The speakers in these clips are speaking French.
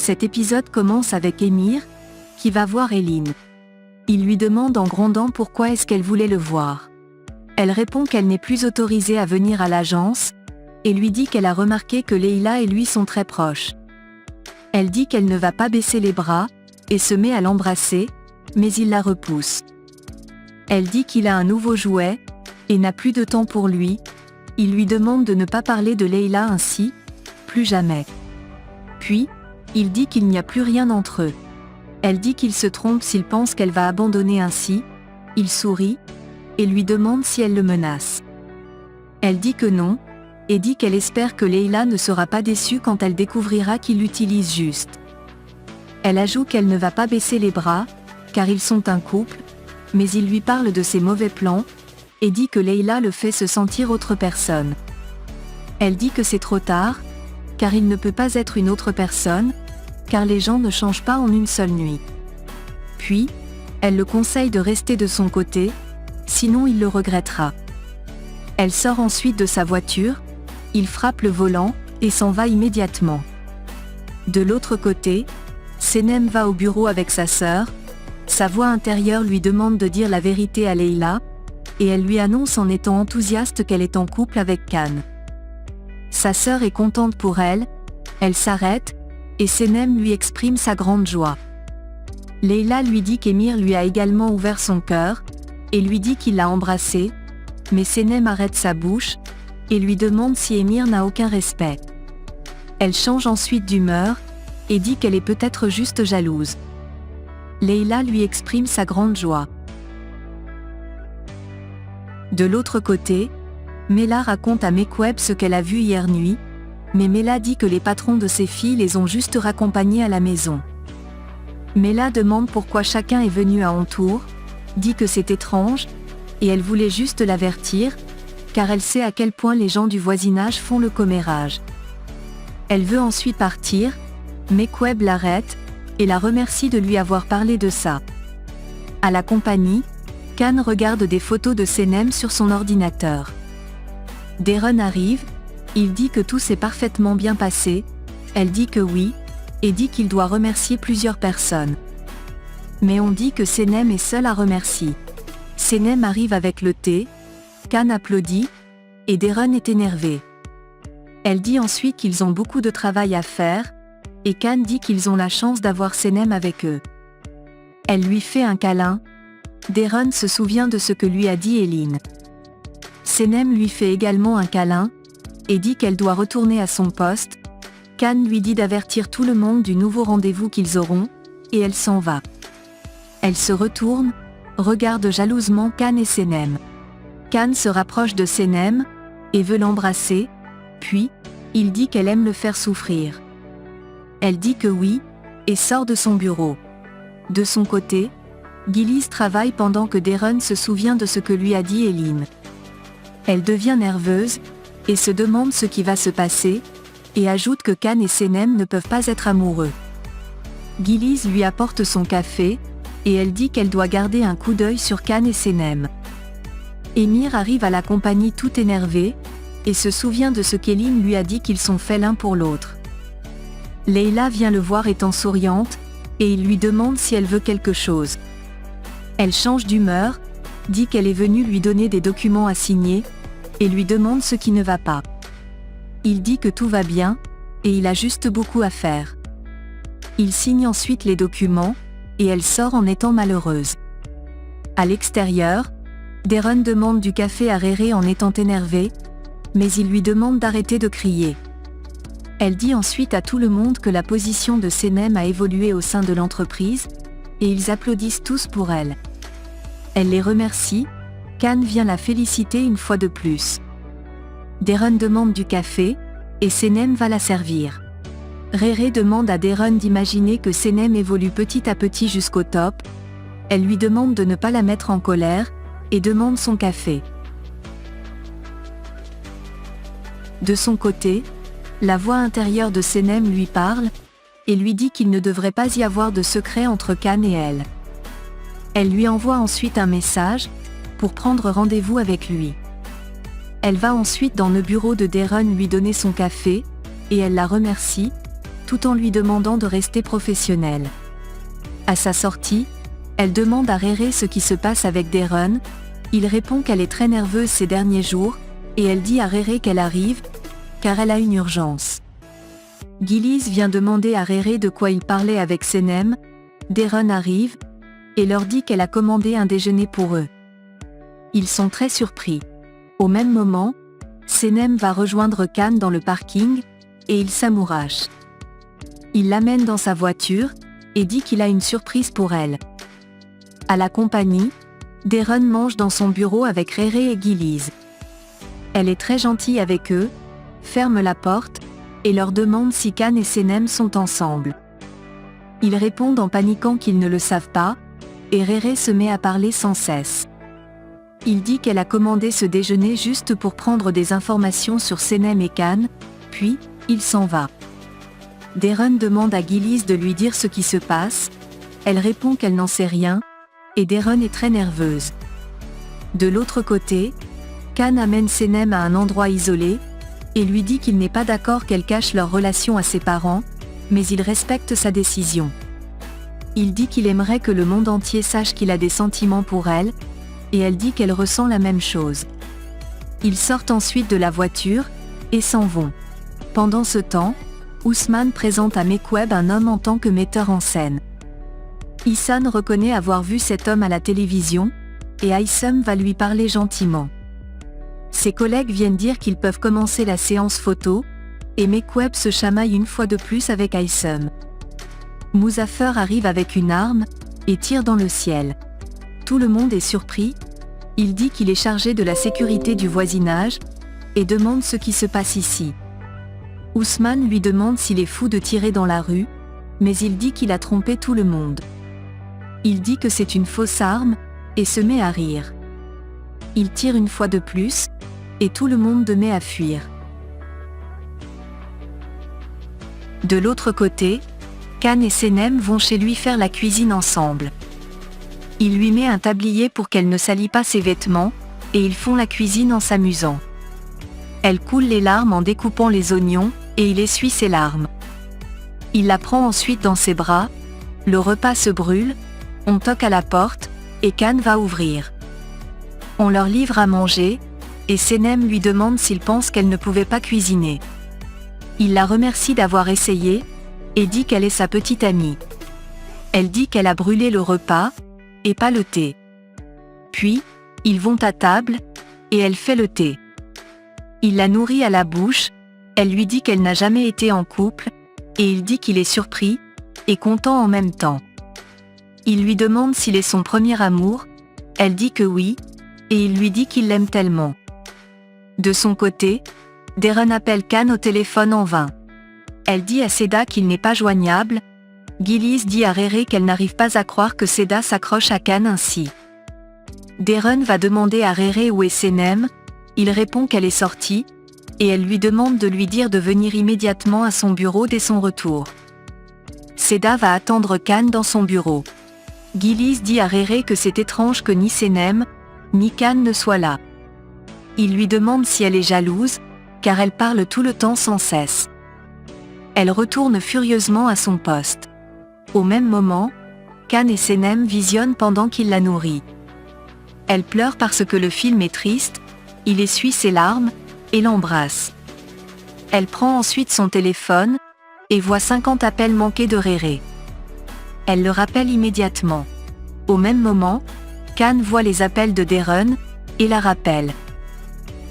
Cet épisode commence avec Emir, qui va voir Eline. Il lui demande en grondant pourquoi est-ce qu'elle voulait le voir. Elle répond qu'elle n'est plus autorisée à venir à l'agence, et lui dit qu'elle a remarqué que Leila et lui sont très proches. Elle dit qu'elle ne va pas baisser les bras, et se met à l'embrasser, mais il la repousse. Elle dit qu'il a un nouveau jouet, et n'a plus de temps pour lui. Il lui demande de ne pas parler de Leila ainsi, plus jamais. Puis, il dit qu'il n'y a plus rien entre eux. Elle dit qu'il se trompe s'il pense qu'elle va abandonner ainsi. Il sourit, et lui demande si elle le menace. Elle dit que non, et dit qu'elle espère que Leila ne sera pas déçue quand elle découvrira qu'il l'utilise juste. Elle ajoute qu'elle ne va pas baisser les bras, car ils sont un couple, mais il lui parle de ses mauvais plans, et dit que Leila le fait se sentir autre personne. Elle dit que c'est trop tard, car il ne peut pas être une autre personne, car les gens ne changent pas en une seule nuit. Puis, elle le conseille de rester de son côté, sinon il le regrettera. Elle sort ensuite de sa voiture, il frappe le volant, et s'en va immédiatement. De l'autre côté, Senem va au bureau avec sa sœur, sa voix intérieure lui demande de dire la vérité à Leila, et elle lui annonce en étant enthousiaste qu'elle est en couple avec Khan. Sa sœur est contente pour elle, elle s'arrête, et Senem lui exprime sa grande joie. Leila lui dit qu'Emir lui a également ouvert son cœur, et lui dit qu'il l'a embrassée, mais Senem arrête sa bouche, et lui demande si Emir n'a aucun respect. Elle change ensuite d'humeur, et dit qu'elle est peut-être juste jalouse. Leila lui exprime sa grande joie. De l'autre côté, Mela raconte à Mekweb ce qu'elle a vu hier nuit, mais Mela dit que les patrons de ses filles les ont juste raccompagnées à la maison. Mela demande pourquoi chacun est venu à Hontour, dit que c'est étrange, et elle voulait juste l'avertir, car elle sait à quel point les gens du voisinage font le commérage. Elle veut ensuite partir, Mekweb l'arrête, et la remercie de lui avoir parlé de ça. À la compagnie, Khan regarde des photos de Senem sur son ordinateur. Deron arrive, il dit que tout s'est parfaitement bien passé, elle dit que oui, et dit qu'il doit remercier plusieurs personnes. Mais on dit que Senem est seul à remercier. Senem arrive avec le thé, Khan applaudit, et Deron est énervé. Elle dit ensuite qu'ils ont beaucoup de travail à faire, et Khan dit qu'ils ont la chance d'avoir Senem avec eux. Elle lui fait un câlin, Deron se souvient de ce que lui a dit Eline. Senem lui fait également un câlin, et dit qu'elle doit retourner à son poste. Khan lui dit d'avertir tout le monde du nouveau rendez-vous qu'ils auront, et elle s'en va. Elle se retourne, regarde jalousement Khan et Senem. Khan se rapproche de Senem, et veut l'embrasser, puis, il dit qu'elle aime le faire souffrir. Elle dit que oui, et sort de son bureau. De son côté, Gillies travaille pendant que Deron se souvient de ce que lui a dit Eline. Elle devient nerveuse, et se demande ce qui va se passer, et ajoute que Khan et Senem ne peuvent pas être amoureux. Gillies lui apporte son café, et elle dit qu'elle doit garder un coup d'œil sur Khan et Senem. Emir arrive à la compagnie tout énervé, et se souvient de ce qu'Eline lui a dit qu'ils sont faits l'un pour l'autre. Leila vient le voir étant souriante, et il lui demande si elle veut quelque chose. Elle change d'humeur, dit qu'elle est venue lui donner des documents à signer, et lui demande ce qui ne va pas. Il dit que tout va bien, et il a juste beaucoup à faire. Il signe ensuite les documents, et elle sort en étant malheureuse. À l'extérieur, Deron demande du café à Réré en étant énervé, mais il lui demande d'arrêter de crier. Elle dit ensuite à tout le monde que la position de Senem a évolué au sein de l'entreprise, et ils applaudissent tous pour elle. Elle les remercie, Khan vient la féliciter une fois de plus. Deron demande du café, et Senem va la servir. Réré demande à Deron d'imaginer que Senem évolue petit à petit jusqu'au top. Elle lui demande de ne pas la mettre en colère, et demande son café. De son côté, la voix intérieure de Senem lui parle, et lui dit qu'il ne devrait pas y avoir de secret entre Khan et elle. Elle lui envoie ensuite un message, pour prendre rendez-vous avec lui. Elle va ensuite dans le bureau de Deron lui donner son café, et elle la remercie, tout en lui demandant de rester professionnelle. À sa sortie, elle demande à Rere ce qui se passe avec Darren. Il répond qu'elle est très nerveuse ces derniers jours, et elle dit à Rere qu'elle arrive, car elle a une urgence. Gillies vient demander à Rere de quoi il parlait avec Senem. Darren arrive, et leur dit qu'elle a commandé un déjeuner pour eux. Ils sont très surpris. Au même moment, Senem va rejoindre Khan dans le parking, et il s'amourache. Il l'amène dans sa voiture, et dit qu'il a une surprise pour elle. À la compagnie, Darren mange dans son bureau avec Rere et Gillies. Elle est très gentille avec eux, ferme la porte, et leur demande si Khan et Senem sont ensemble. Ils répondent en paniquant qu'ils ne le savent pas, et Rere se met à parler sans cesse. Il dit qu'elle a commandé ce déjeuner juste pour prendre des informations sur Senem et Khan, puis, il s'en va. Darren demande à Gillies de lui dire ce qui se passe, elle répond qu'elle n'en sait rien, et Darren est très nerveuse. De l'autre côté, Khan amène Senem à un endroit isolé, et lui dit qu'il n'est pas d'accord qu'elle cache leur relation à ses parents, mais il respecte sa décision. Il dit qu'il aimerait que le monde entier sache qu'il a des sentiments pour elle, et elle dit qu'elle ressent la même chose. Ils sortent ensuite de la voiture, et s'en vont. Pendant ce temps, Ousmane présente à Mekweb un homme en tant que metteur en scène. Ihsan reconnaît avoir vu cet homme à la télévision, et Aysem va lui parler gentiment. Ses collègues viennent dire qu'ils peuvent commencer la séance photo, et Mekweb se chamaille une fois de plus avec Aysem. Muzaffer arrive avec une arme, et tire dans le ciel. Tout le monde est surpris, il dit qu'il est chargé de la sécurité du voisinage, et demande ce qui se passe ici. Ousmane lui demande s'il est fou de tirer dans la rue, mais il dit qu'il a trompé tout le monde. Il dit que c'est une fausse arme, et se met à rire. Il tire une fois de plus, et tout le monde se met à fuir. De l'autre côté, Khan et Senem vont chez lui faire la cuisine ensemble. Il lui met un tablier pour qu'elle ne salit pas ses vêtements, et ils font la cuisine en s'amusant. Elle coule les larmes en découpant les oignons, et il essuie ses larmes. Il la prend ensuite dans ses bras, le repas se brûle, on toque à la porte, et Khan va ouvrir. On leur livre à manger, et Senem lui demande s'il pense qu'elle ne pouvait pas cuisiner. Il la remercie d'avoir essayé, et dit qu'elle est sa petite amie. Elle dit qu'elle a brûlé le repas, et pas le thé. Puis, ils vont à table, et elle fait le thé. Il la nourrit à la bouche, elle lui dit qu'elle n'a jamais été en couple, et il dit qu'il est surpris, et content en même temps. Il lui demande s'il est son premier amour, elle dit que oui, et il lui dit qu'il l'aime tellement. De son côté, Darren appelle Khan au téléphone en vain. Elle dit à Seda qu'il n'est pas joignable, Gillies dit à Rere qu'elle n'arrive pas à croire que Seda s'accroche à Khan ainsi. Darren va demander à Rere où est Senem, il répond qu'elle est sortie, et elle lui demande de lui dire de venir immédiatement à son bureau dès son retour. Seda va attendre Khan dans son bureau. Gillies dit à Rere que c'est étrange que ni Senem, ni Khan ne soient là. Il lui demande si elle est jalouse, car elle parle tout le temps sans cesse. Elle retourne furieusement à son poste. Au même moment, Khan et Senem visionnent pendant qu'il la nourrit. Elle pleure parce que le film est triste, il essuie ses larmes, et l'embrasse. Elle prend ensuite son téléphone, et voit 50 appels manqués de Rere. Elle le rappelle immédiatement. Au même moment, Khan voit les appels de Darren, et la rappelle.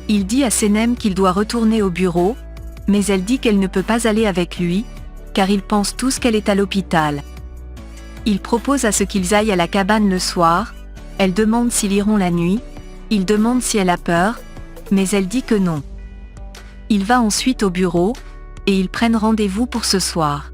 Il dit à Senem qu'il doit retourner au bureau, mais elle dit qu'elle ne peut pas aller avec lui, car ils pensent tous qu'elle est à l'hôpital. Il propose à ce qu'ils aillent à la cabane le soir, elle demande s'ils iront la nuit, il demande si elle a peur, mais elle dit que non. Il va ensuite au bureau, et ils prennent rendez-vous pour ce soir.